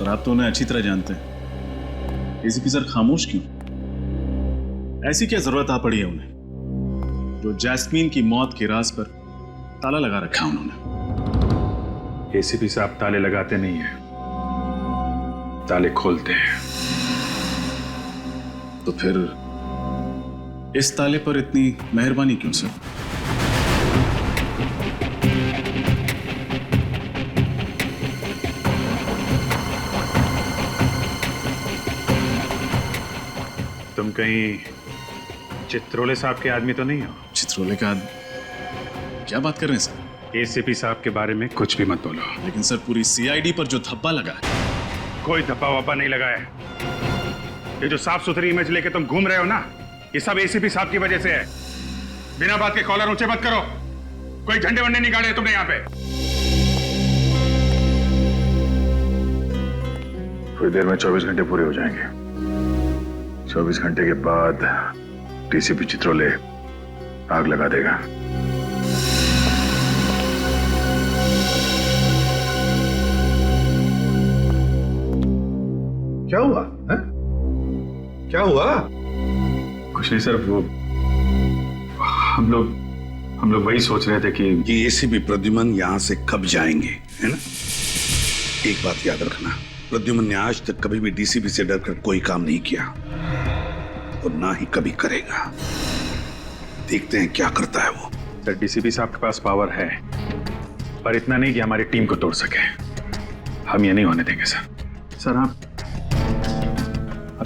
Sir आप तो उन्हें अच्छी तरह जानते हैं। एसीपी सर खामोश क्यों? ऐसी क्या जरूरत आ पड़ी है उन्हें जो जैस्मीन की मौत के राज पर ताला लगा रखा है उन्होंने? एसीपी साहब ताले लगाते नहीं हैं, ताले खोलते हैं। तो फिर इस ताले पर इतनी मेहरबानी क्यों सर? तुम कहीं चित्रोले साहब के आदमी तो नहीं हो? चित्रोले का क्या बात कर रहे हैं सर? एसीपी साहब के बारे में कुछ भी मत बोलो। लेकिन सर पूरी सीआईडी पर जो धब्बा लगा है। कोई धब्बा वब्बा नहीं लगा है। ये जो साफ सुथरी इमेज लेके तुम घूम रहे हो ना, ये सब एसीपी साहब की वजह से है। बिना बात के कॉलर ऊंचे मत करो। कोई झंडे वंडे नहीं गाड़े तुमने यहाँ पे। थोड़ी देर में 24 घंटे पूरे हो जाएंगे। 24 घंटे के बाद डीसीपी चित्रोले आग लगा देगा। क्या हुआ है? क्या हुआ? कुछ नहीं सर, वो हम लोग वही सोच रहे थे कि ये एसीपी प्रद्युमन यहां से कब जाएंगे, है ना? एक बात याद रखना, प्रद्युमन ने आज तक कभी भी डीसीपी से डरकर कोई काम नहीं किया और ना ही कभी करेगा। देखते हैं क्या करता है वो। सर डीसीपी साहब के पास पावर है, पर इतना नहीं कि हमारी टीम को तोड़ सके। हम ये नहीं होने देंगे सर। सर आप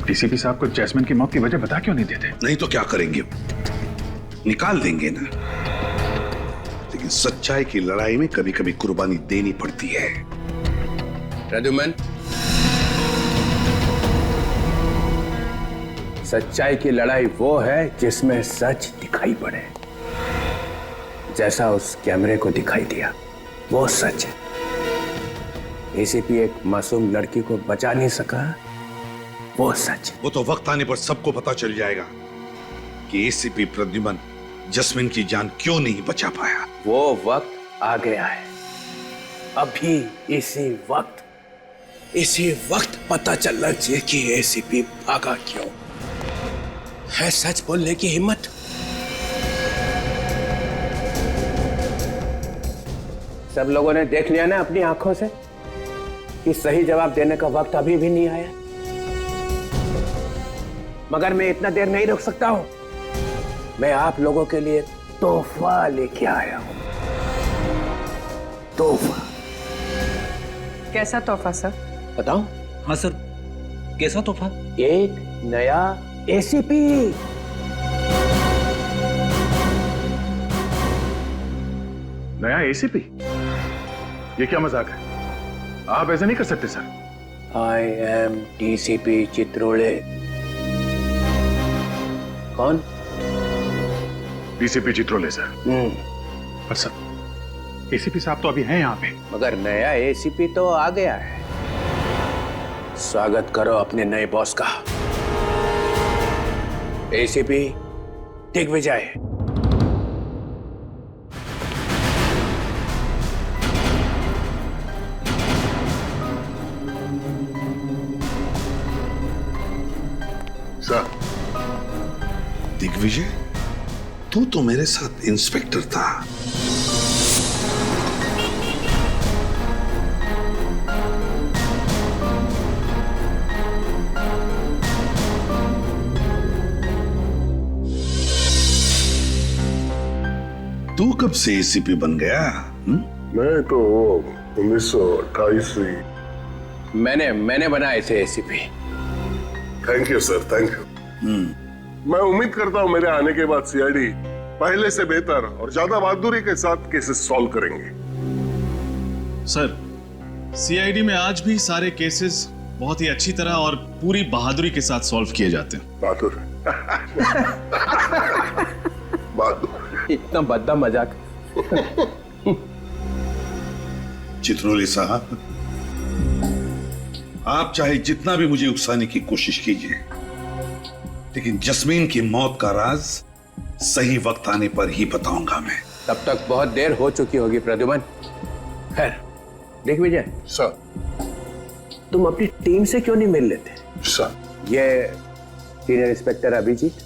डीसीपी साहब को जैस्मिन की मौत की वजह बता क्यों नहीं देते? नहीं तो क्या करेंगे? निकाल देंगे ना। लेकिन सच्चाई की लड़ाई में कभी कभी कुर्बानी देनी पड़ती है। प्रद्युमन, सच्चाई की लड़ाई वो है जिसमें सच दिखाई पड़े। जैसा उस कैमरे को दिखाई दिया वो सच है। एसीपी एक मासूम लड़की को बचा नहीं सका, वो सच है। वो तो वक्त आने पर सबको पता चल जाएगा कि एसीपी प्रद्युमन जैस्मिन की जान क्यों नहीं बचा पाया। वो वक्त आ गया है। अभी इसी वक्त पता चलना चाहिए कि एसीपी भागा क्यों। है सच बोलने की हिम्मत। सब लोगों ने देख लिया ना अपनी आंखों से कि सही जवाब देने का वक्त अभी भी नहीं आया। मगर मैं इतना देर नहीं रुक सकता हूं। मैं आप लोगों के लिए तोहफा लेके आया हूं। तोहफा। कैसा तोहफा सर? बताओ। हाँ सर, कैसा तोहफा? एक नया एसीपी। नया एसीपी? ये क्या मजाक है? आप ऐसा नहीं कर सकते sir. I am DCP Chitrole. कौन? DCP Chitrole sir. पर सर एसीपी साहब तो अभी हैं यहाँ पे। मगर नया एसीपी तो आ गया है। स्वागत करो अपने नए बॉस का। एसीपी दिग्विजय। सर, दिग्विजय, तू तो मेरे साथ इंस्पेक्टर था। तू कब से एसीपी बन गया? मैं तो 1928 से। मैंने बनाए थे ACP. Thank you sir, thank you. मैं उम्मीद करता हूं मेरे आने के बाद सीआईडी पहले से बेहतर और ज्यादा बहादुरी के साथ केसेस सॉल्व करेंगे। सर सीआईडी में आज भी सारे केसेस बहुत ही अच्छी तरह और पूरी बहादुरी के साथ सॉल्व किए जाते हैं। बहादुर। बहादुर। इतना बद्दा मजाक। चित्रोले साहब, आप चाहे जितना भी मुझे उकसाने की कोशिश कीजिए, लेकिन जैस्मीन की मौत का राज सही वक्त आने पर ही बताऊंगा मैं। तब तक बहुत देर हो चुकी होगी प्रद्युमन। खैर दिग्विजय सर, तुम अपनी टीम से क्यों नहीं मिल लेते? सर, ये सीनियर इंस्पेक्टर अभिजीत,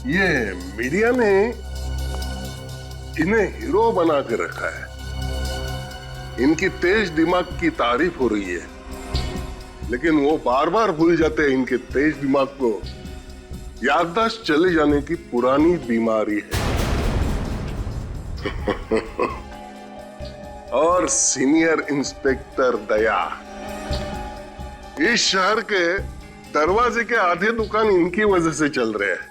ये मीडिया ने इन्हें हीरो बना के रखा है। इनकी तेज दिमाग की तारीफ हो रही है, लेकिन वो बार बार भूल जाते हैं इनके तेज दिमाग को याददाश्त चले जाने की पुरानी बीमारी है। और सीनियर इंस्पेक्टर दया, इस शहर के दरवाजे के आधे दुकान इनकी वजह से चल रहे हैं।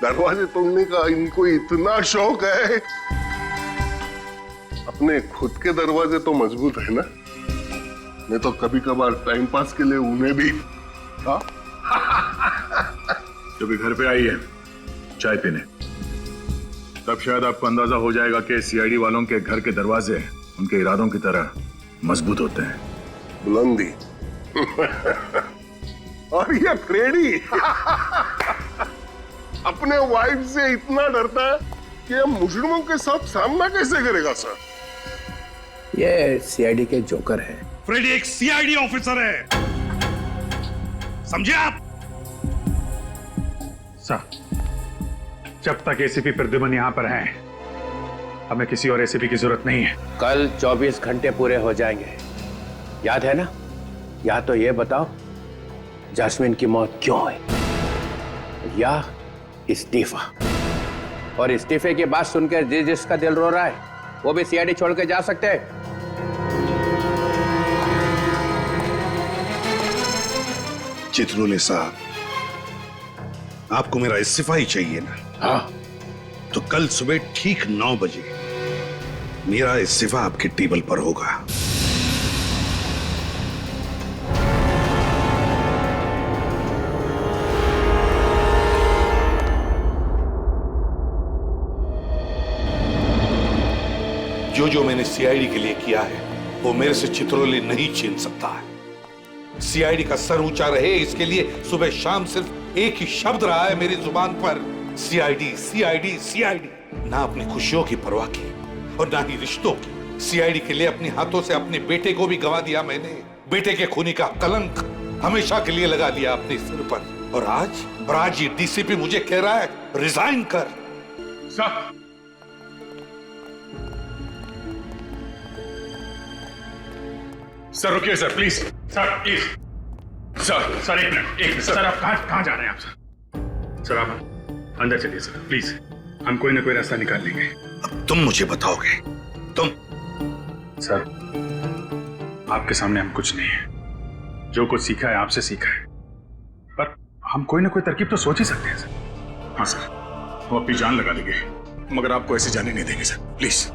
दरवाजे तोड़ने का इनको इतना शौक है। अपने खुद के दरवाजे तो मजबूत है ना, नहीं तो कभी कभार टाइम पास के लिए उन्हें भी। हाँ, जब घर पे आई है चाय पीने, तब शायद आपको अंदाजा हो जाएगा कि सीआईडी वालों के घर के दरवाजे उनके इरादों की तरह मजबूत होते हैं। बुलंदी और ये फ्रेडी अपने वाइफ से इतना डरता है कि अब मुजरिमों के साथ सामना कैसे करेगा सर? ये सीआईडी के जोकर है। फ्रेडी एक सीआईडी ऑफिसर है, समझे आप? सर, जब तक एसीपी प्रद्युमन यहां पर हैं, हमें किसी और एसीपी की जरूरत नहीं है। कल 24 घंटे पूरे हो जाएंगे, याद है ना? या तो ये बताओ जैस्मिन की मौत क्यों हुई, या इस्तीफा। और इस्तीफे की बात सुनकर जिसका दिल रो रहा है वो भी सीआईडी छोड़ के जा सकते हैं। चित्रोले साहब, आपको मेरा इस्तीफा ही चाहिए ना? हाँ, तो कल सुबह ठीक 9 बजे मेरा इस्तीफा आपके टेबल पर होगा। जो मैंने सीआईडी के लिए किया है वो मेरे से चित्रोले नहीं छीन सकता है। सीआईडी का सर ऊंचा रहे, इसके लिए सुबह शाम सिर्फ एक ही शब्द रहा है मेरी जुबान पर, सीआईडी सीआईडी सीआईडी। ना अपनी खुशियों की परवाह की और ना ही रिश्तों की। सीआईडी के लिए अपने हाथों से अपने बेटे को भी गंवा दिया मैंने। बेटे के खूनी का कलंक हमेशा के लिए लगा लिया अपने सिर पर। और आज ये डीसीपी मुझे कह रहा है रिजाइन कर। सर, सर रुकिए sir, please sir, please sir, एक मिनट सर, आप कहां जा रहे हैं आप? सर आप अंदर चलिए सर, प्लीज। हम कोई ना कोई रास्ता निकाल लेंगे। अब तुम मुझे बताओगे? तुम? सर, आपके सामने हम कुछ नहीं है। जो कुछ सीखा है आपसे सीखा है, पर हम कोई ना कोई तरकीब तो सोच ही सकते हैं सर। हाँ सर, हम अपनी जान लगा देंगे, मगर आपको ऐसे जाने नहीं देंगे सर, प्लीज।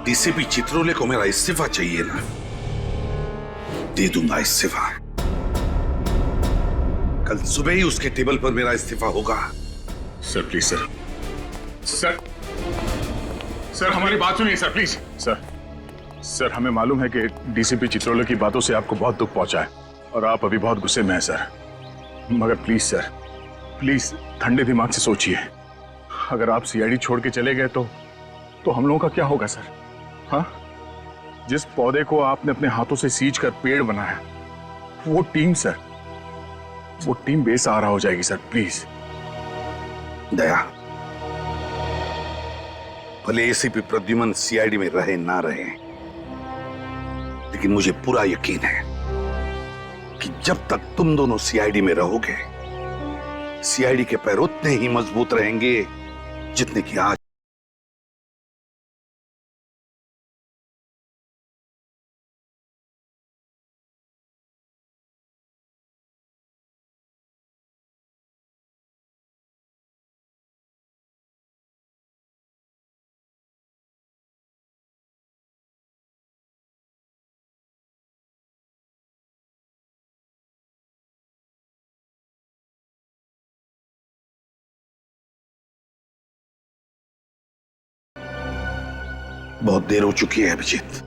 डीसीपी चित्रोले को मेरा इस्तीफा चाहिए ना? दे दूंगा इस्तीफा। कल सुबह ही उसके टेबल पर मेरा इस्तीफा होगा। Sir please sir, sir sir हमारी बात सुनिए सर, प्लीज। सर हमें मालूम है कि डीसीपी चित्रोले की बातों से आपको बहुत दुख पहुंचा है और आप अभी बहुत गुस्से में हैं सर, मगर प्लीज सर, प्लीज ठंडे दिमाग से सोचिए। अगर आप सीआईडी छोड़ के चले गए तो हम लोगों का क्या होगा सर? हाँ, जिस पौधे को आपने अपने हाथों से सींच कर पेड़ बनाया, वो टीम बेसहारा हो जाएगी सर, प्लीज। दया, भले एसीपी प्रद्युमन सीआईडी में रहे ना रहे, लेकिन मुझे पूरा यकीन है कि जब तक तुम दोनों सीआईडी में रहोगे, सीआईडी के पैर उतने ही मजबूत रहेंगे जितने कि आज। बहुत देर हो चुकी है अभिजीत,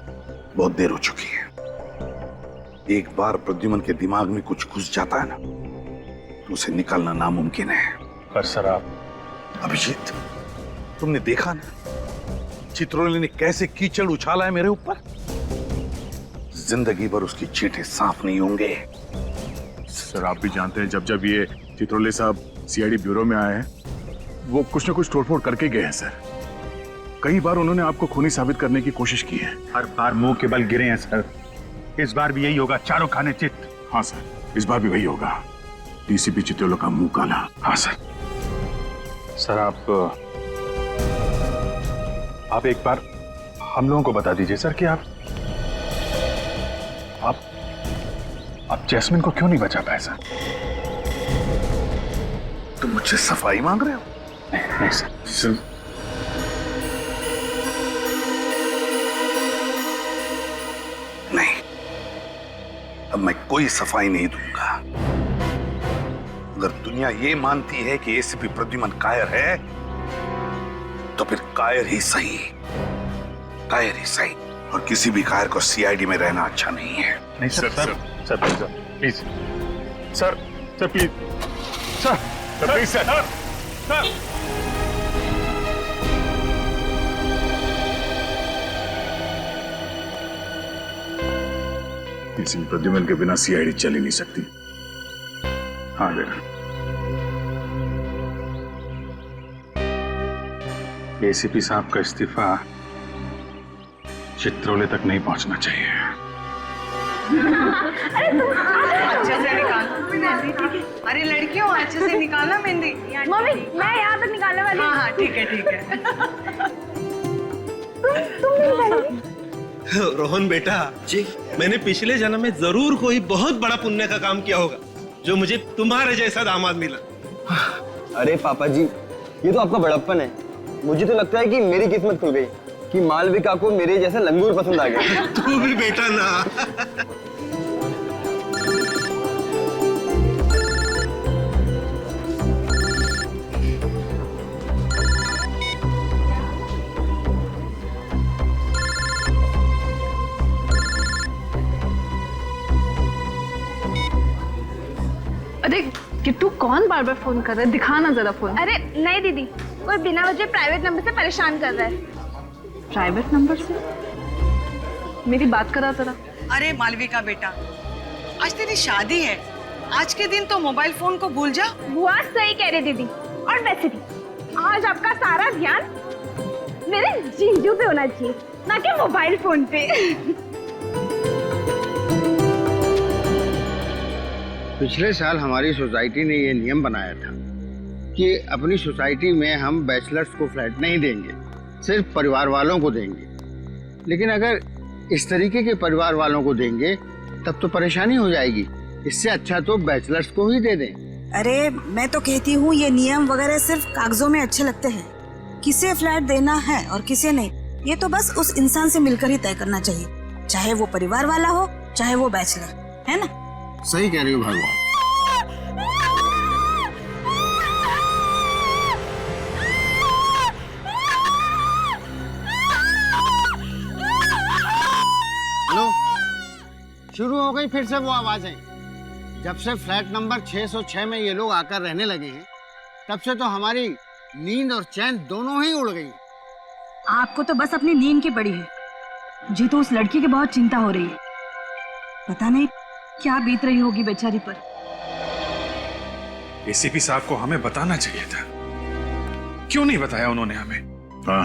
बहुत देर हो चुकी है। एक बार प्रद्युमन के दिमाग में कुछ घुस जाता है ना, तो उसे निकालना नामुमकिन है। पर सर आप। अभिजीत, तुमने देखा ना चित्रोले ने कैसे कीचड़ उछाला है मेरे ऊपर। जिंदगी भर उसकी चींटे साफ नहीं होंगे। सर आप भी जानते हैं जब जब ये चित्रोले साहब सीआईडी ब्यूरो में आए हैं वो कुछ न कुछ तोड़फोड़ करके गए हैं सर। कई बार उन्होंने आपको खूनी साबित करने की कोशिश की है। हर बार मुंह के बल गिरे हैं सर, इस बार भी यही होगा, चारों खाने चित। हाँ सर, इस बार भी वही होगा, डीसीपी चित्रोले का मुंह काला। हाँ सर। सर आप एक बार हम लोगों को बता दीजिए सर कि आप जैस्मिन को क्यों नहीं बचा पाए सर? तुम मुझसे सफाई मांग रहे हो? नहीं सर। सर नहीं, अब मैं कोई सफाई नहीं दूंगा। अगर दुनिया ये मानती है कि एसीपी प्रद्युमन कायर है तो फिर कायर ही सही, कायर ही सही। और किसी भी कायर को सीआईडी में रहना अच्छा नहीं है। नहीं sir, sir please sir, please sir, please sir. ACP Pradyuman के बिना सीआईडी चल ही नहीं सकती। हाँ बेटा, एसीपी साहब का इस्तीफा चित्रोले तक नहीं पहुंचना चाहिए। अच्छे से निकाल। अरे लड़कियों अच्छे से निकालना मेहंदी। मम्मी मैं यहाँ तक निकालने वाली हूँ। हाँ ठीक है ठीक है। तुम नहीं निकालोगी? रोहन बेटा जी, मैंने पिछले जन्म में जरूर कोई बहुत बड़ा पुण्य का काम किया होगा जो मुझे तुम्हारे जैसा दामाद मिला। अरे पापा जी, ये तो आपका बड़प्पन है। मुझे तो लगता है कि मेरी किस्मत खुल गई कि मालविका को मेरे जैसा लंगूर पसंद आ गया। तू भी बेटा ना। अरे किट्टू कौन बार बार फोन कर रहा है? दिखाना जरा फोन। अरे नहीं दीदी, कोई बिना वजह प्राइवेट नंबर से परेशान कर रहा है। प्राइवेट नंबर से? मेरी बात करा जरा। अरे मालविका बेटा, आज तेरी शादी है, आज के दिन तो मोबाइल फोन को भूल जा। बुआ सही कह रही दीदी। और वैसे भी आज आपका सारा ध्यान मेरे जीजू पे होना चाहिए, ना कि मोबाइल फोन पे। पिछले साल हमारी सोसाइटी ने ये नियम बनाया था कि अपनी सोसाइटी में हम बैचलर्स को फ्लैट नहीं देंगे, सिर्फ परिवार वालों को देंगे। लेकिन अगर इस तरीके के परिवार वालों को देंगे तब तो परेशानी हो जाएगी। इससे अच्छा तो बैचलर्स को ही दे दें। अरे मैं तो कहती हूँ ये नियम वगैरह सिर्फ कागजों में अच्छे लगते हैं। किसे फ्लैट देना है और किसे नहीं, ये तो बस उस इंसान से मिलकर ही तय करना चाहिए, चाहे वो परिवार वाला हो चाहे वो बैचलर, है ना? सही कह रही हो भगवान। हेलो, शुरू हो गई फिर से वो आवाजें। जब से फ्लैट नंबर 606 में ये लोग आकर रहने लगे हैं तब से तो हमारी नींद और चैन दोनों ही उड़ गई। आपको तो बस अपनी नींद की पड़ी है, मुझे तो उस लड़की की बहुत चिंता हो रही है। पता नहीं क्या बीत रही होगी बेचारी पर। एसीपी साहब को हमें बताना चाहिए था, क्यों नहीं बताया उन्होंने हमें? हाँ,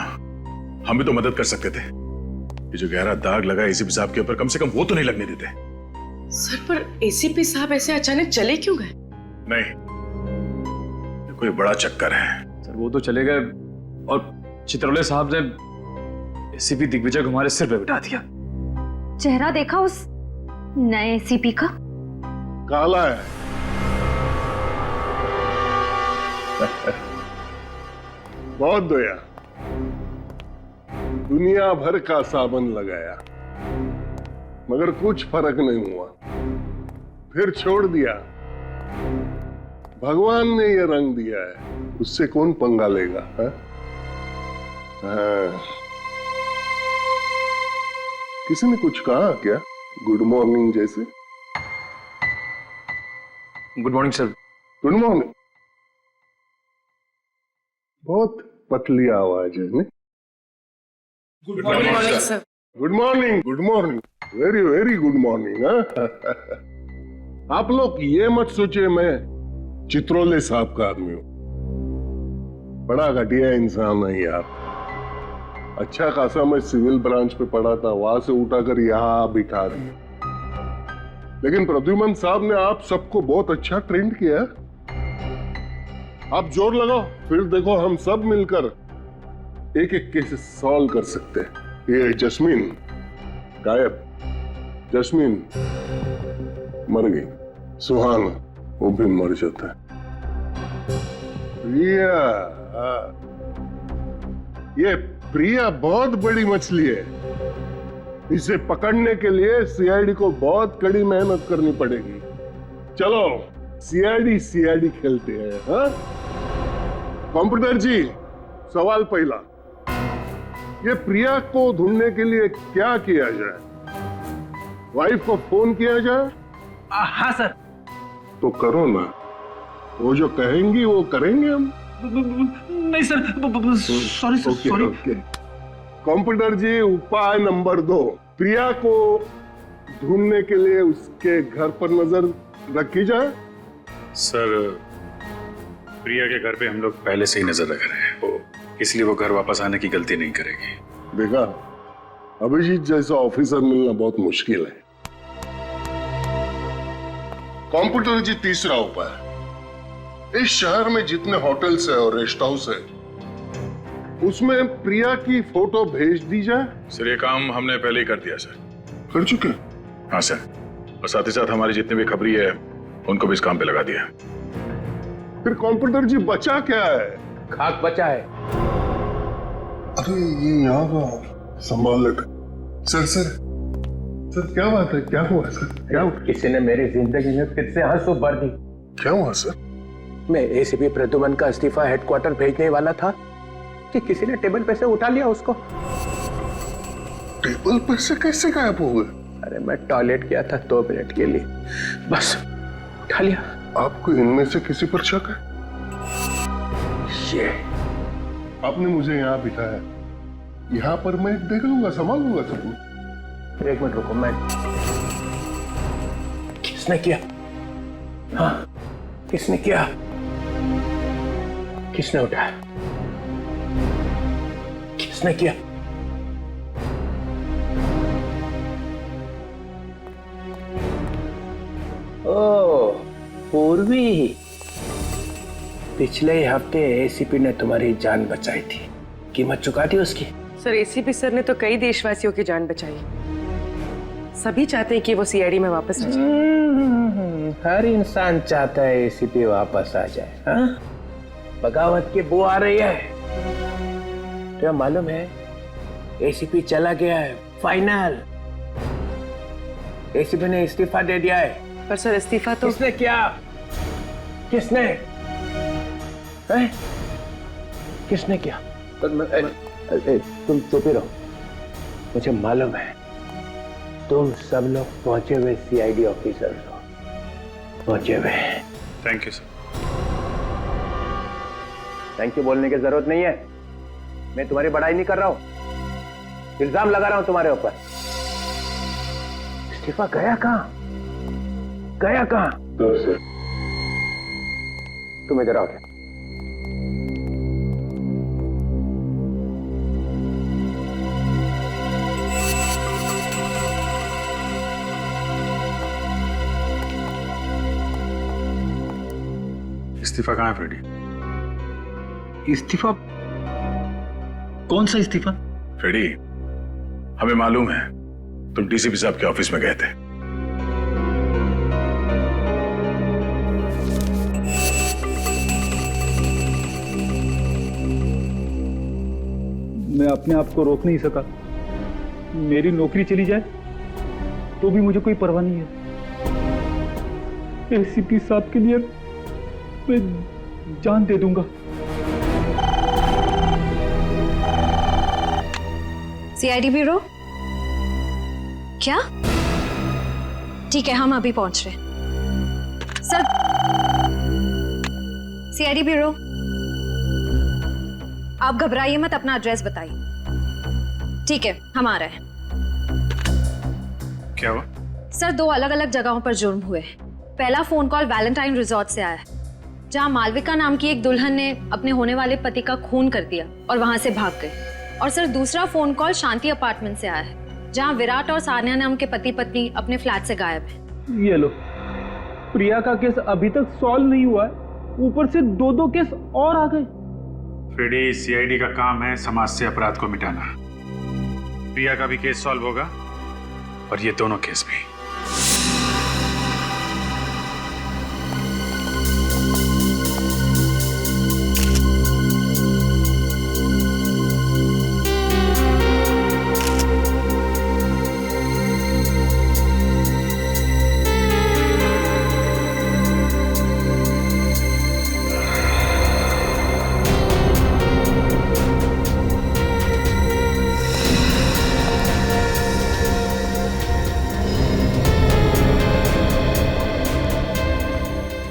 हम भी तो मदद कर सकते थे। ये जो गहरा दाग लगा एसीपी साहब के ऊपर, कम से कम वो तो नहीं लगने देते। सर पर एसीपी साहब ऐसे अचानक चले क्यों गए? नहीं, ये कोई बड़ा चक्कर है। सर वो तो चले गए और चित्रोले साहब ने एसीपी दिग्विजय को हमारे सिर पे बिठा दिया। चेहरा देखा उस नए एसीपी का? काला है। बहुत दया, दुनिया भर का साबन लगाया मगर कुछ फर्क नहीं हुआ, फिर छोड़ दिया। भगवान ने ये रंग दिया है, उससे कौन पंगा लेगा? हाँ। किसी ने कुछ कहा क्या? गुड मॉर्निंग जैसे? Good morning sir. Good morning. बहुत पतली आवाज है। Good morning sir. Good morning, good morning. Very very good morning. आप लोग ये मत सोचिए मैं चित्रोले साहब का आदमी हूं। बड़ा घटिया इंसान है यार। अच्छा खासा मैं सिविल ब्रांच पे पढ़ा था, वहां से उठाकर यहाँ बिठा दिया। लेकिन प्रद्युमन साहब ने आप सबको बहुत अच्छा ट्रेंड किया। आप जोर लगाओ, फिर देखो हम सब मिलकर एक एक केस सॉल्व कर सकते हैं। ये जस्मीन गायब, जस्मीन मर गई, सुहाना वो भी मर जाता है। प्रिया, ये प्रिया बहुत बड़ी मछली है। इसे पकड़ने के लिए सीआईडी को बहुत कड़ी मेहनत करनी पड़ेगी। चलो सीआईडी खेलते हैं। हाँ? कंप्यूटर जी, सवाल पहला, ये प्रिया को ढूंढने के लिए क्या किया जाए? वाइफ को फोन किया जाए? हाँ सर। तो करो ना, वो जो कहेंगी वो करेंगे हम। नहीं sir, sorry sir, sorry. Computer जी, उपाय नंबर 2, प्रिया को ढूंढने के लिए उसके घर पर नजर रखी जाए। सर, प्रिया के घर पे हम लोग पहले से ही नजर रख रहे हैं, इसलिए वो घर वापस आने की गलती नहीं करेगी। देखा, अभिजीत जैसा ऑफिसर मिलना बहुत मुश्किल है। कंप्यूटर जी, तीसरा उपाय, इस शहर में जितने होटल्स है और रेस्ट हाउस है उसमें प्रिया की फोटो भेज दी जाए। सर, ये काम हमने पहले ही कर दिया सर। कर चुके? हाँ सर, और साथ ही साथ हमारी जितने भी खबरी है उनको भी इस काम पे लगा दिया। फिर कंप्यूटर जी, बचा क्या है? खाक बचा है। अरे ये यहाँ का संभाल लेते। सर क्या बात है? क्या हुआ सर? क्या हुआ? किसी ने मेरी जिंदगी में फिर से आंसू भर दी। क्या हुआ सर? मैं एसीपी प्रद्युमन का इस्तीफा हेडक्वार्टर भेजने वाला था कि किसी ने टेबल पे से उठा लिया उसको। टेबल पर से कैसे गायब हो गए? अरे मैं टॉयलेट गया था 2 मिनट के लिए, बस उठा लिया। आपको इनमें से किसी पर शक है? ये आपने मुझे यहाँ बिठाया, यहाँ पर मैं देख लूंगा, संभाल लूंगा सब। 1 मिनट रुको। मैं किसने किया? हाँ, किसने किया? किसने उठाया? किसने किया? ओ, पूर्वी, पिछले हफ्ते एसीपी ने तुम्हारी जान बचाई थी, कीमत चुका दी उसकी। सर, एसीपी सर ने तो कई देशवासियों की जान बचाई। सभी चाहते हैं कि वो सीआईडी में वापस आ जाए। हर इंसान चाहता है एसीपी वापस आ जाए। हाँ? बगावत की बू आ रही है। तो मालूम है एसीपी चला गया है, फाइनल। एसीपी ने इस्तीफा दे दिया है। पर सर, इस्तीफा तो किसने किया? किसने? है? किसने किया? तुम चुप ही रहो। मुझे मालूम है तुम सब लोग पहुंचे हुए सीआईडी ऑफिसर हो, पहुंचे हुए। Thank you sir. Thank you बोलने की जरूरत नहीं है। मैं तुम्हारी बड़ाई नहीं कर रहा हूं, इल्जाम लगा रहा हूं तुम्हारे ऊपर। इस्तीफा गया कहां? गया कहां? तुम इधर आओ। इस्तीफा कहाँ है फ्रेडी? इस्तीफा? कौन सा इस्तीफा? फ्रेडी, हमें मालूम है तुम डीसीपी साहब के ऑफिस में गए थे। मैं अपने आप को रोक नहीं सका। मेरी नौकरी चली जाए तो भी मुझे कोई परवाह नहीं है। एसीपी साहब के लिए मैं जान दे दूंगा। CID bureau? क्या? ठीक है, हम अभी पहुंच रहे हैं। सर, सीआईडी ब्यूरो, आप घबराइए मत, अपना एड्रेस बताइए। ठीक है, हम आ रहे हैं। क्या हुआ? सर 2 अलग अलग जगहों पर जुर्म हुए। पहला फोन कॉल वैलेंटाइन रिजॉर्ट से आया है, जहां मालविका नाम की एक दुल्हन ने अपने होने वाले पति का खून कर दिया और वहां से भाग गई। और सर दूसरा फोन कॉल शांति अपार्टमेंट से आया है, जहां विराट और सान्या नाम के पति पत्नी अपने फ्लैट से गायब है। ये लो, प्रिया का केस अभी तक सॉल्व नहीं हुआ है, ऊपर से 2 केस और आ गए। फ्रेडी, सीआईडी का काम है समाज से अपराध को मिटाना। प्रिया का भी केस सॉल्व होगा और ये दोनों केस भी।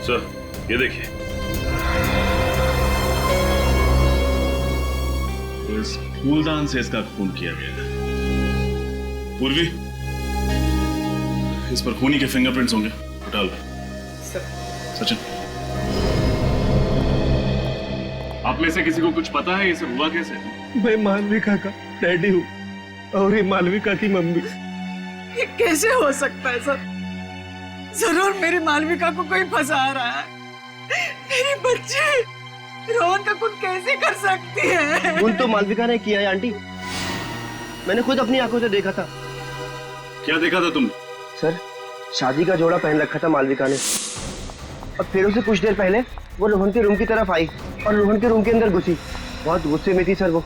सर, ये देखिए, इस फूलदान से इसका खून किया गया है। पूर्वी, इस पर खूनी के फिंगरप्रिंट्स होंगे, उठा लो। सचिन, आप में से किसी को कुछ पता है ये सब हुआ कैसे? मैं मालविका का डैडी हूँ और ये मालविका की मम्मी। ये कैसे हो सकता है सर? जरूर मेरी मालविका को कोई फंसा रहा है। मेरी बच्ची रोहन का खून कैसे कर सकती है? खून तो मालविका ने किया है आंटी, मैंने खुद अपनी आंखों से देखा था। क्या देखा था तुम? सर, शादी का जोड़ा पहन रखा था मालविका ने, और फिर उसे कुछ देर पहले वो रोहन के रूम की तरफ आई और रोहन के रूम के अंदर घुसी। बहुत गुस्से में थी सर वो।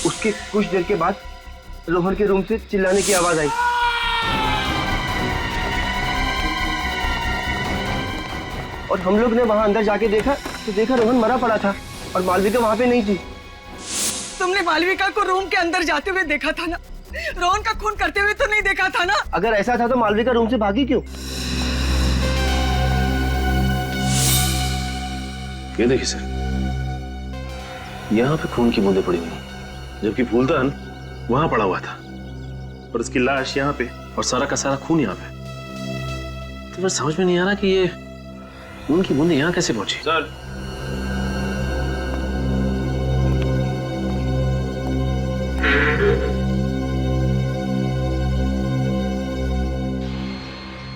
उसके कुछ देर के बाद रोहन के रूम से चिल्लाने की आवाज आई। और हम लोग ने वहां अंदर जाके देखा तो देखा रोहन मरा पड़ा था और मालविका वहां पे नहीं थी। तुमने मालविका को रूम के अंदर जाते हुए देखा था ना? रोहन का खून करते हुए तो नहीं देखा था ना? अगर ऐसा था तो मालविका रूम से भागी क्यों? ये देखिए सर, यहाँ पे खून की बूंदें पड़ी हुई, जबकि फूलदान वहां पड़ा हुआ था और उसकी लाश यहाँ पे और सारा का सारा खून यहाँ पे। तो बस समझ में नहीं आ रहा कि ये खून की बूंदें यहाँ कैसे पहुंची। सर,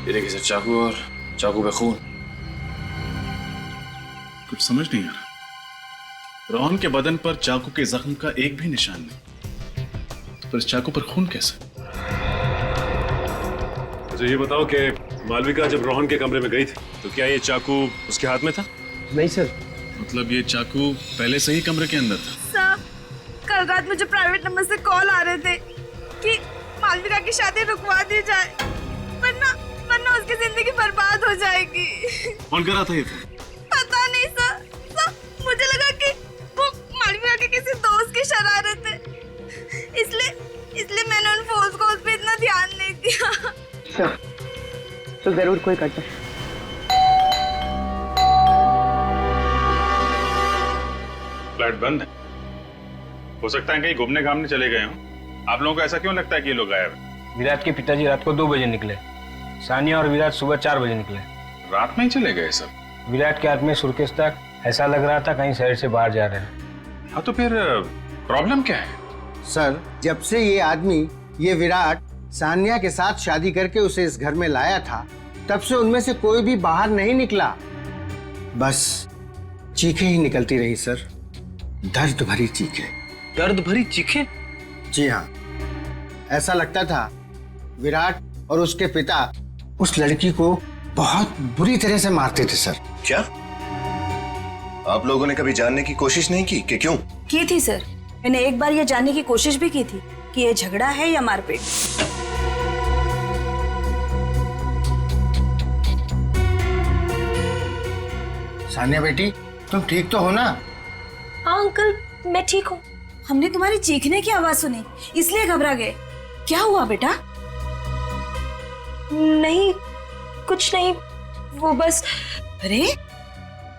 ये देखिए सर, चाकू और चाकू पे खून। कुछ समझ नहीं आ रहा। रोहन के बदन पर चाकू के जख्म का एक भी निशान नहीं, तो इस चाकू पर खून कैसे? मुझे ये बताओ कि मालविका जब रोहन के कमरे में गई थी तो क्या ये चाकू उसके हाथ में था? नहीं सर। मतलब ये चाकू पहले से ही कमरे के अंदर था? सर, कल रात मुझे प्राइवेट नंबर से कॉल आ रहे थे कि मालविका की शादी रुकवा दी जाए, वरना उसकी जिंदगी बर्बाद हो जाएगी। कौन कर रहा था ये फोन? पता नहीं सर, मुझे लगा कि वो मालविका के किसी दोस्त की शरारत है, इसलिए मैंने उन फोन कॉल्स पे इतना ध्यान नहीं दिया। तो जरूर कोई करता। फ्लैट बंद है, हो सकता है कहीं घूमने घामने चले गए हों। आप लोगों को ऐसा क्यों लगता है कि ये लोग गायब हैं? विराट के पिताजी रात को 2 बजे निकले, सानिया और विराट सुबह 4 बजे निकले। रात में ही चले गए सब? विराट के हाथ में सुर्खेस तक, ऐसा लग रहा था कहीं शहर से बाहर जा रहे हैं। हाँ, तो फिर प्रॉब्लम क्या है? सर, जब से ये आदमी, ये विराट सान्या के साथ शादी करके उसे इस घर में लाया था, तब से उनमें से कोई भी बाहर नहीं निकला। बस चीखें ही निकलती रही सर, दर्द भरी चीखें। दर्द भरी चीखें? जी हाँ, ऐसा लगता था विराट और उसके पिता उस लड़की को बहुत बुरी तरह से मारते थे सर। क्या आप लोगों ने कभी जानने की कोशिश नहीं की कि क्यों? की थी सर, मैंने एक बार ये जानने की कोशिश भी की थी कि ये झगड़ा है या मारपीट। सान्या बेटी, तुम ठीक तो हो ना? हाँ अंकल, मैं ठीक हूँ। हमने तुम्हारी चीखने की आवाज सुनी, इसलिए घबरा गए। क्या हुआ बेटा? नहीं, कुछ नहीं, वो बस। अरे,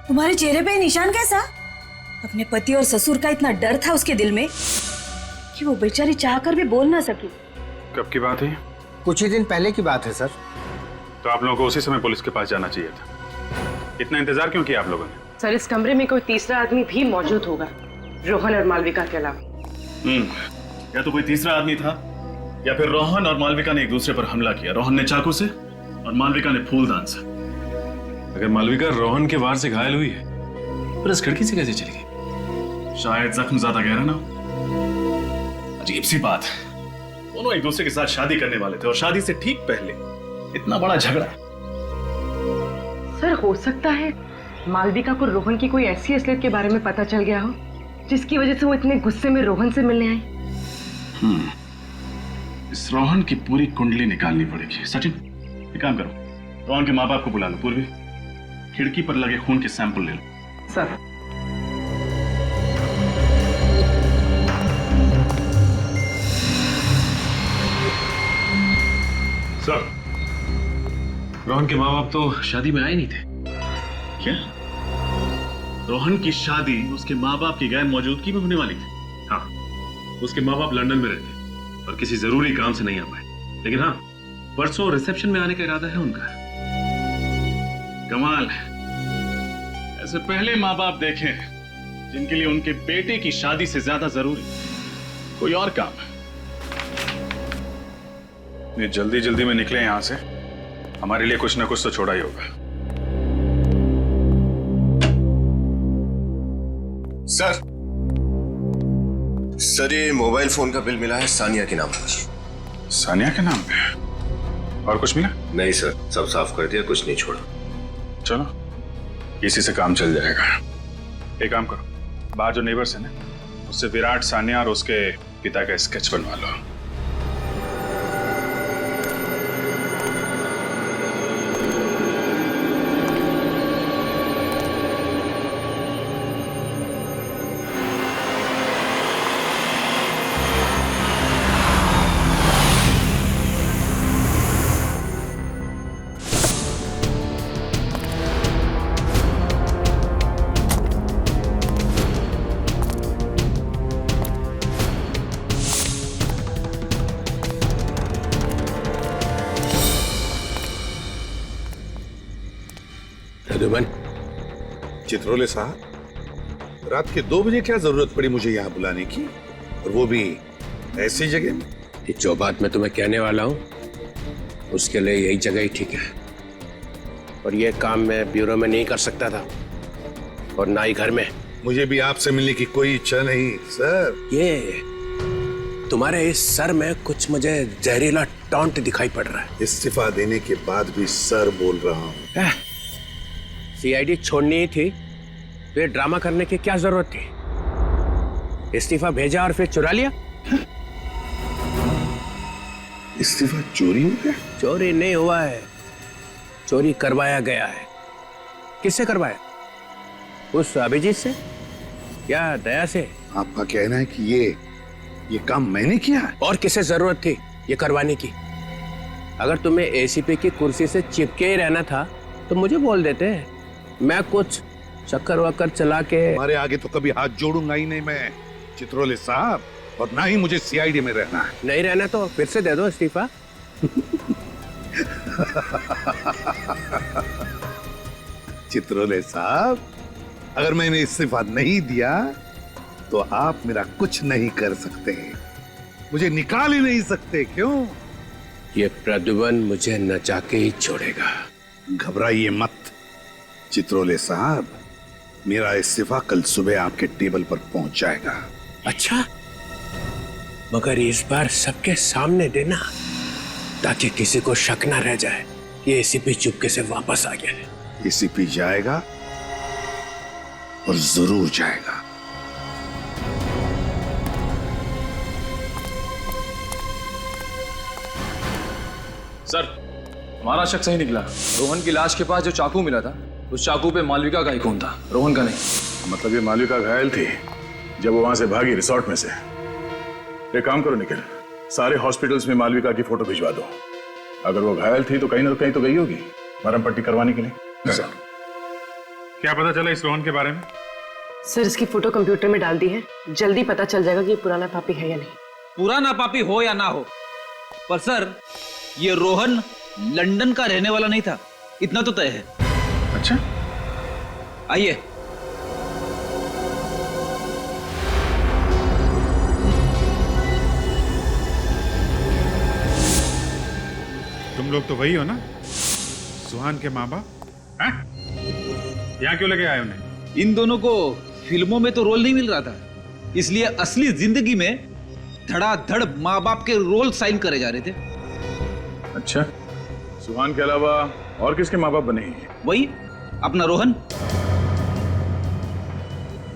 तुम्हारे चेहरे पे निशान कैसा? अपने पति और ससुर का इतना डर था उसके दिल में। कि वो बेचारी चाहकर भी बोल ना सकी। कब की बात है? कुछ ही दिन पहले की बात है सर। तो आप लोगों को उसी समय पुलिस के पास जाना चाहिए था। इतना इंतजार क्यों किया आप लोगों ने? सर इस कमरे में कोई तीसरा आदमी भी मौजूद होगा रोहन और मालविका के अलावा। या तो कोई तीसरा आदमी था या फिर रोहन और मालविका ने एक दूसरे पर हमला किया। रोहन ने चाकू से और मालविका ने फूलदान से। अगर मालविका रोहन के वार से घायल हुई है पर इस खिड़की से कैसे चली गई? शायद जख्म ज्यादा गहरा ना हो। अजीब सी बात है, दोनों एक दूसरे के साथ शादी करने वाले थे और शादी से ठीक पहले इतना बड़ा झगड़ा। सर हो सकता है मालविका को रोहन की कोई ऐसी असलियत के बारे में पता चल गया हो जिसकी वजह से वो इतने गुस्से में रोहन से मिलने आई। इस रोहन की पूरी कुंडली निकालनी पड़ेगी। सचिन एक काम करो, रोहन के माँ बाप को बुला लो। पूर्वी खिड़की पर लगे खून के सैंपल ले लो। सर सर रोहन के माँ बाप तो शादी में आए नहीं थे। क्या? रोहन की शादी उसके माँ बाप की गैर मौजूदगी में होने वाली थी? हाँ, उसके माँ बाप लंदन में रहते और किसी जरूरी काम से नहीं आ पाए। लेकिन हाँ, परसों रिसेप्शन में आने का इरादा है उनका। कमाल, ऐसे पहले माँ बाप देखे जिनके लिए उनके बेटे की शादी से ज्यादा जरूरी कोई और काम है। ये जल्दी जल्दी में निकले यहां से, हमारे लिए कुछ ना कुछ तो छोड़ा ही होगा। सर ये मोबाइल फोन का बिल मिला है सानिया के नाम पर। सानिया के नाम पे? और कुछ मिला? नहीं सर, सब साफ कर दिया, कुछ नहीं छोड़ा। चलो इसी से काम चल जाएगा। एक काम करो, बाहर जो नेबर्स है ना, उससे विराट, सानिया और उसके पिता का स्केच बनवा लो। चित्रोले साहब, रात के 2 बजे क्या जरूरत पड़ी मुझे यहाँ बुलाने की, और वो भी ऐसी जगह में? ये जो बात मैं तुम्हें कहने वाला हूँ उसके लिए यही जगह ही ठीक है। और ये काम मैं ब्यूरो में नहीं कर सकता था और ना ही घर में। मुझे भी आपसे मिलने की कोई इच्छा नहीं सर। ये तुम्हारे इस सर में कुछ मुझे जहरीला टॉन्ट दिखाई पड़ रहा है। इस्तीफा देने के बाद भी सर बोल रहा हूँ। सीआईडी छोड़नी ही थी तो ये ड्रामा करने की क्या जरूरत थी? इस्तीफा भेजा और फिर चुरा लिया। इस्तीफा चोरी हो गया? चोरी नहीं हुआ है, चोरी करवाया गया है। किससे करवाया? उस अभिजीत से या दया से? आपका कहना है कि ये काम मैंने किया है? और किसे जरूरत थी ये करवाने की? अगर तुम्हें एसीपी की कुर्सी से चिपके ही रहना था तो मुझे बोल देते, मैं कुछ चक्कर वक्कर चला के। हमारे आगे तो कभी हाथ जोड़ूंगा ही नहीं मैं चित्रोले साहब, और ना ही मुझे सीआईडी में रहना है। नहीं रहना तो फिर से दे दो इस्तीफा। चित्रोले साहब, अगर मैंने इस्तीफा नहीं दिया तो आप मेरा कुछ नहीं कर सकते, मुझे निकाल ही नहीं सकते। क्यों? ये प्रद्युमन मुझे नचा के ही छोड़ेगा। घबराइए मत चित्रोले साहब, मेरा इस्तीफा कल सुबह आपके टेबल पर पहुंच जाएगा। अच्छा, मगर इस बार सबके सामने देना ताकि किसी को शक ना रह जाए कि एसीपी चुपके से वापस आ गया है। एसीपी जाएगा और जरूर जाएगा। सर, हमारा शक सही निकला। रोहन की लाश के पास जो चाकू मिला था, उस चाकू पे मालविका का ही खून था, रोहन का नहीं। मतलब ये मालविका घायल थी जब वो वहां से भागी रिसोर्ट में से। एक काम करो निखिल, सारे हॉस्पिटल्स में मालविका की फोटो भिजवा दो। अगर वो घायल थी तो कहीं ना कहीं तो गई होगी मरहम पट्टी करवाने के लिए। सर, क्या पता चला इस रोहन के बारे में? सर, इसकी फोटो कंप्यूटर में डाल दी है, जल्दी पता चल जाएगा कि ये पुराना पापी है या नहीं। पूरा नापापी हो या ना हो, पर सर ये रोहन लंदन का रहने वाला नहीं था, इतना तो तय है। अच्छा, आइए। तुम लोग तो वही हो ना, सुहान के माँ बाप? यहाँ क्यों लगे आए उन्हें? इन दोनों को फिल्मों में तो रोल नहीं मिल रहा था, इसलिए असली जिंदगी में धड़ाधड़ माँ बाप के रोल साइन करे जा रहे थे। अच्छा, सुहान के अलावा और किसके माँ बाप बने हैं? वही अपना रोहन।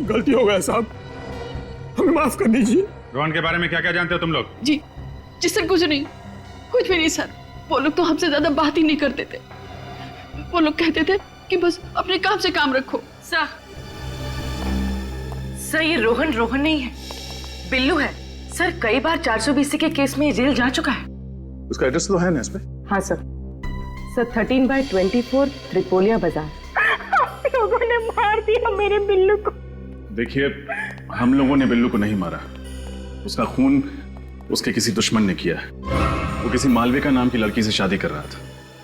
गलती हो गया साहब, हमें माफ कर दीजिए। रोहन के बारे में क्या क्या जानते हो तुम लोग? जी जी सर, कुछ नहीं, कुछ भी नहीं सर। वो लोग तो हमसे ज्यादा बात ही नहीं करते थे। वो लोग कहते थे कि बस अपने काम से काम रखो। सर ये रोहन नहीं है, बिल्लू है। सर कई बार 420 के केस में जेल जा चुका है। उसका एड्रेस तो है ना इस पे? हाँ सर 13/24 त्रिपोलिया बाजार। लोगों ने मार दिया मेरे बिल्लू को। देखिए, हम लोगों ने बिल्लू को नहीं मारा, उसका खून उसके किसी दुश्मन ने किया। वो किसी मालविका नाम की लड़की से शादी कर रहा था।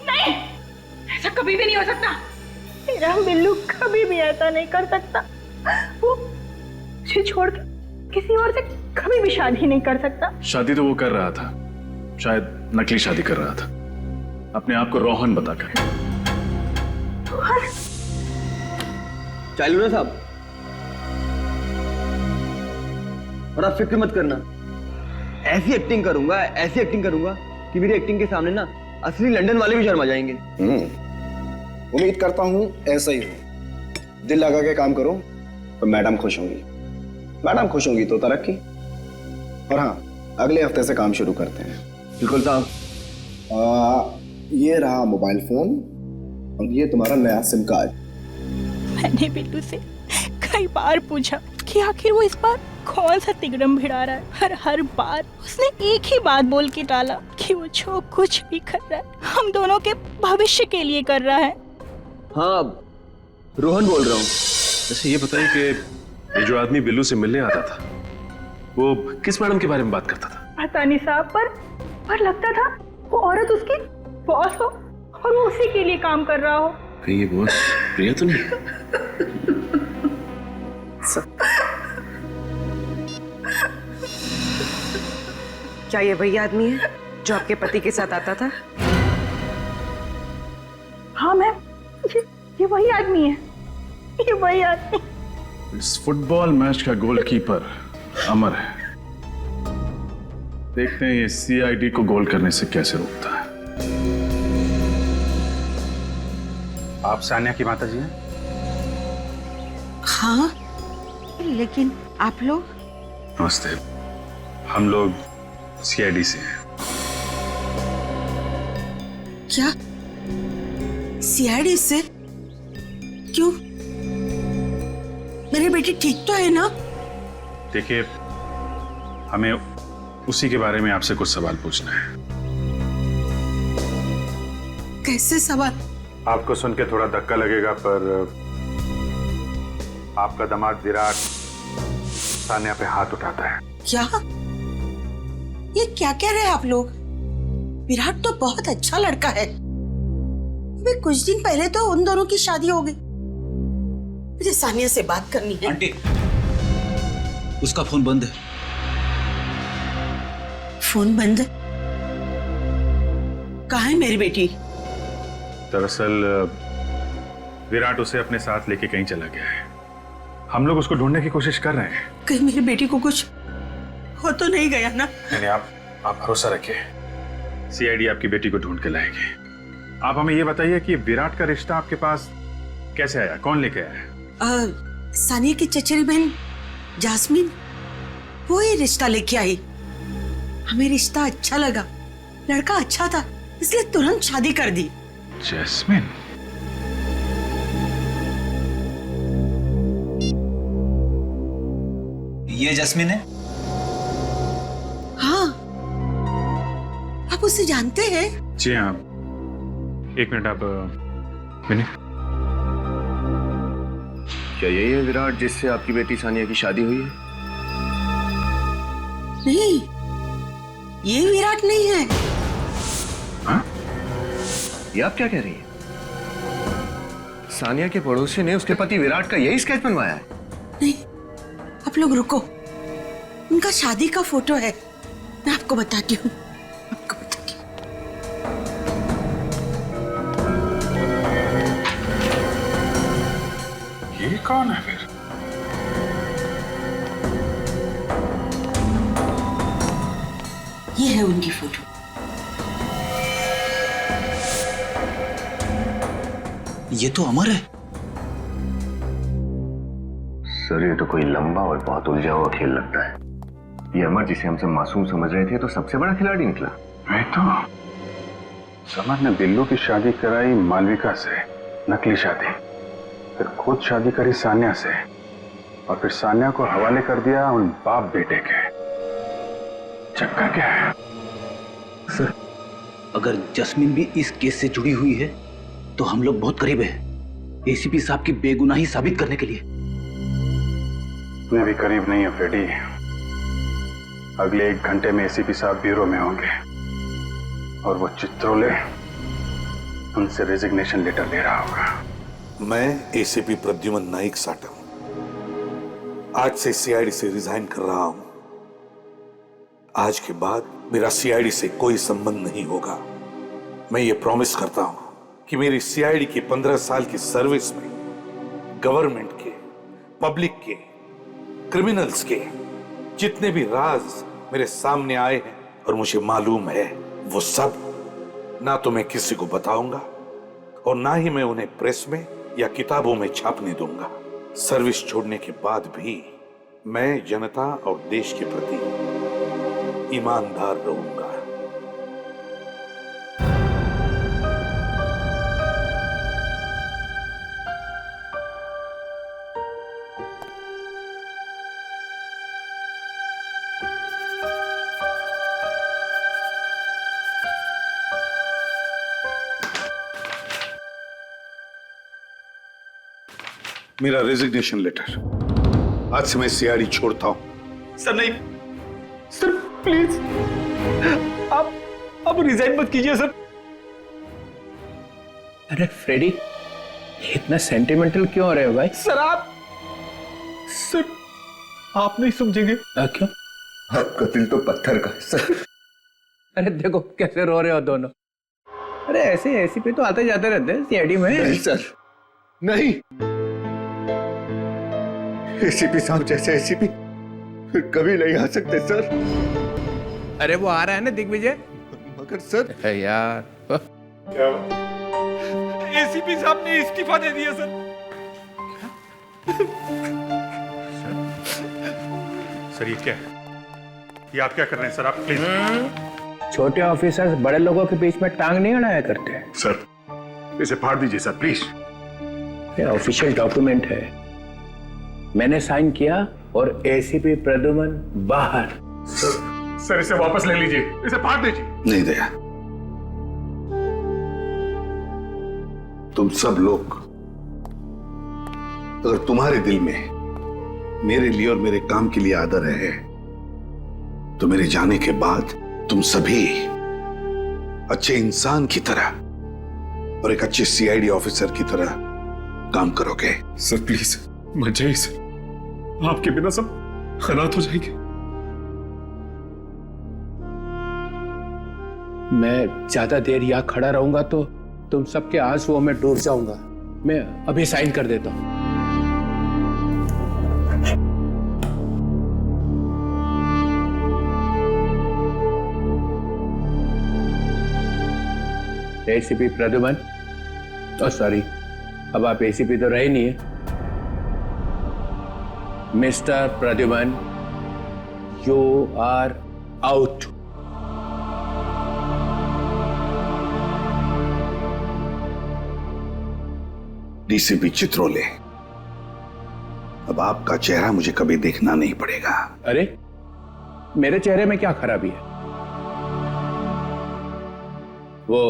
नहीं, ऐसा कभी भी नहीं हो सकता। मेरा बिल्लू कभी भी ऐसा नहीं कर सकता। वो मुझे छोड़कर किसी और से कभी भी शादी नहीं कर सकता। शादी तो वो कर रहा था, शायद नकली शादी कर रहा था, अपने आप को रोहन बताकर। चालू ना साहब, और आप फिक्र मत करना, ऐसी एक्टिंग करूंगा कि मेरी एक्टिंग के सामने ना असली लंदन वाले भी शर्मा जाएंगे। उम्मीद करता हूं ऐसा ही हो। दिल लगा के काम करो तो मैडम खुश होंगी, मैडम खुश होंगी तो तरक्की। और हाँ, अगले हफ्ते से काम शुरू करते हैं। बिल्कुल साहब। ये रहा मोबाइल फोन और ये तुम्हारा नया सिम कार्ड। मैंने बिल्लू से कई बार पूछा कि आखिर वो इस बार कौन सा तिगड़म भिड़ा रहा है, हर बार उसने एक ही बात बोल के टाला कि वो जो कुछ भी कर रहा है हम दोनों के भविष्य के लिए कर रहा है। हाँ, रोहन बोल रहा हूँ। वैसे ये बताइए कि ये जो आदमी बिल्लू से मिलने आता था, वो किस मैडम के बारे में बात करता था? पता नहीं साहब, पर लगता था वो औरत उसकी बॉस हो और वो उसी के लिए काम कर रहा हो। कहीं ये बॉस प्रिया तो नहीं? क्या ये वही आदमी है जो आपके पति के साथ आता था? हाँ मैम, ये वही आदमी है, ये वही आदमी। इस फुटबॉल मैच का गोलकीपर अमर है, देखते हैं ये सीआईडी को गोल करने से कैसे रोकता है। आप सान्या की माता जी हैं? हाँ, लेकिन आप लोग? नमस्ते, हम लोग सीआईडी से हैं। क्या सीआईडी से? क्यों? मेरी बेटी ठीक तो है ना? देखिए, हमें उसी के बारे में आपसे कुछ सवाल पूछना है। कैसे सवाल? आपको सुन के थोड़ा धक्का लगेगा, पर आपका दामाद विराट सान्या पे हाथ उठाता है। क्या? ये क्या कह रहे हैं आप लोग? विराट तो बहुत अच्छा लड़का है। अभी कुछ दिन पहले तो उन दोनों की शादी हो गई। मुझे सानिया से बात करनी है। आंटी, उसका फोन बंद है। फोन बंद? कहाँ है मेरी बेटी? दरअसल विराट उसे अपने साथ लेके कहीं चला गया है। हम लोग उसको ढूंढने की कोशिश कर रहे हैं। कहीं मेरी बेटी को कुछ हो तो नहीं गया ना? नहीं, आप भरोसा रखिए, सीआईडी आपकी बेटी को ढूंढ के लाएगी। आप हमें ये बताइए कि विराट का रिश्ता आपके पास कैसे आया, कौन लेके आया? सानिया की चचेरी बहन जास्मीन, वो ही रिश्ता लेके आई। हमें रिश्ता अच्छा लगा, लड़का अच्छा था, इसलिए तुरंत शादी कर दी। जैस्मिन? ये जैस्मिन है? हाँ, आप उसे जानते हैं? जी हाँ। एक मिनट, आप मिनट। क्या यही है विराट जिससे आपकी बेटी सानिया की शादी हुई है? नहीं, ये विराट नहीं है। हाँ? ये आप क्या कह रही है? सानिया के पड़ोसी ने उसके पति विराट का यही स्केच बनवाया है? नहीं, आप लोग रुको, उनका शादी का फोटो है, मैं आपको बताती हूँ। ये कौन है फिर? ये है उनकी फोटो। ये तो अमर है। सर ये तो कोई लंबा और बहुत उलझा हुआ खेल लगता है। ये अमर जिसे हम सब मासूम समझ रहे थे तो सबसे बड़ा खिलाड़ी निकला। मैं तो समर ने बिल्लू की शादी कराई मालविका से, नकली शादी, फिर खुद शादी करी सान्या से, और फिर सान्या को हवाले कर दिया उन बाप बेटे के। चक्कर क्या है? सर, अगर जस्मीन भी इस केस से जुड़ी हुई है तो हम लोग बहुत करीब हैं एसीपी साहब की बेगुनाही साबित करने के लिए। मैं भी करीब नहीं हूं फ्रेडी। अगले 1 घंटे में एसीपी साहब ब्यूरो में होंगे और वो चित्रोले उनसे रेजिग्नेशन लेटर ले रहा होगा। मैं एसीपी प्रद्युमन नाइक साटम आज से सीआईडी से रिजाइन कर रहा हूं। आज के बाद मेरा सीआईडी से कोई संबंध नहीं होगा। मैं ये प्रॉमिस करता हूं कि मेरी सीआईडी की 15 साल की सर्विस में गवर्नमेंट के, पब्लिक के, क्रिमिनल्स के जितने भी राज मेरे सामने आए हैं और मुझे मालूम है, वो सब ना तो मैं किसी को बताऊंगा और ना ही मैं उन्हें प्रेस में या किताबों में छापने दूंगा। सर्विस छोड़ने के बाद भी मैं जनता और देश के प्रति ईमानदार रहूंगा। मेरा रेजिग्नेशन लेटर। आज से मैं सीआईडी छोड़ता हूं। सर नहीं, सर प्लीज, आप रिजाइन मत कीजिए सर। अरे फ्रेडी, इतना सेंटिमेंटल क्यों हो रहे हो भाई? सर आप नहीं समझेंगे। क्यों? आपका दिल तो पत्थर का है सर। अरे देखो कैसे रो रहे हो दोनों। अरे ऐसे एसीपी तो आते जाते रहते हैं सीआईडी में। नहीं सर, नहीं। एसीपी साहब जैसे एसीपी फिर कभी नहीं आ सकते सर। अरे वो आ रहा है ना दिग्विजय। मगर सर यार क्या एसीपी साहब ने इस्तीफा दे दिया सर। सर ये क्या है? ये आप क्या कर रहे हैं सर? आप प्लीज। छोटे ऑफिसर्स बड़े लोगों के बीच में टांग नहीं अड़ाया करते। सर इसे फाड़ दीजिए सर प्लीज। ये ऑफिशियल डॉक्यूमेंट है, मैंने साइन किया और एसीपी प्रद्युमन बाहर। सर इसे वापस ले लीजिए, इसे फाड़ दीजिए। नहीं दया, तुम सब लोग, अगर तुम्हारे दिल में मेरे लिए और मेरे काम के लिए आदर है तो मेरे जाने के बाद तुम सभी अच्छे इंसान की तरह और एक अच्छे सीआईडी ऑफिसर की तरह काम करोगे। सर प्लीज मत जाइए सर, आपके बिना सब खराब हो जाएंगे। मैं ज्यादा देर यहाँ खड़ा रहूंगा तो तुम सबके आंसुओं में डूब जाऊंगा। मैं अभी साइन कर देता हूं। एसीपी प्रद्युमन, सॉरी, अब आप एसीपी तो रहे नहीं है। Mister Pradyuman, you are out. DCP Chitrole, अब आपका चेहरा मुझे कभी देखना नहीं पड़ेगा। अरे मेरे चेहरे में क्या खराबी है? वो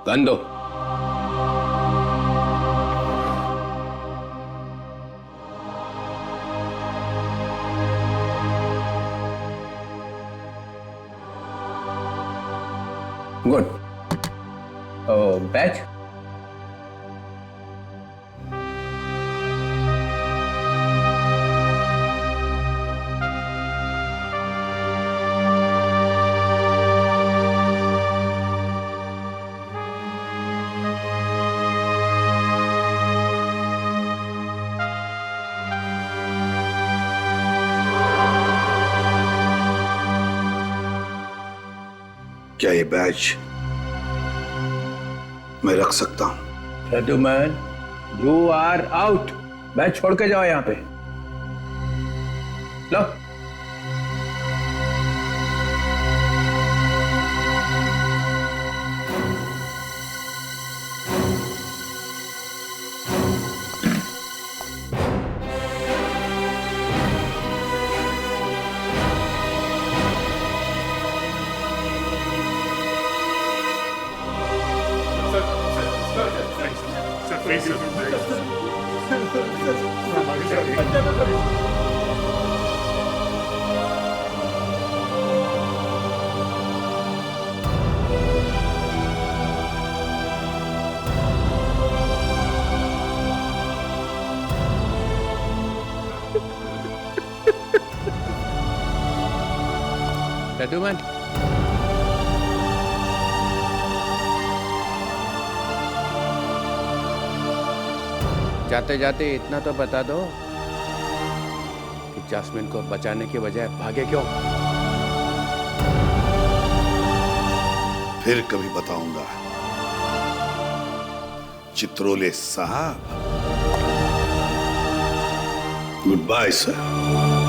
गन दो। गुड। बैच क्या ये बैच मैं रख सकता हूं? Pradyuman, you are out. Badge छोड़ के जाओ यहां पे। लो। प्रद्युमन, जाते जाते इतना तो बता दो कि जैस्मिन को बचाने के बजाय भागे क्यों? फिर कभी बताऊंगा चित्रोले साहब। Good bye sir.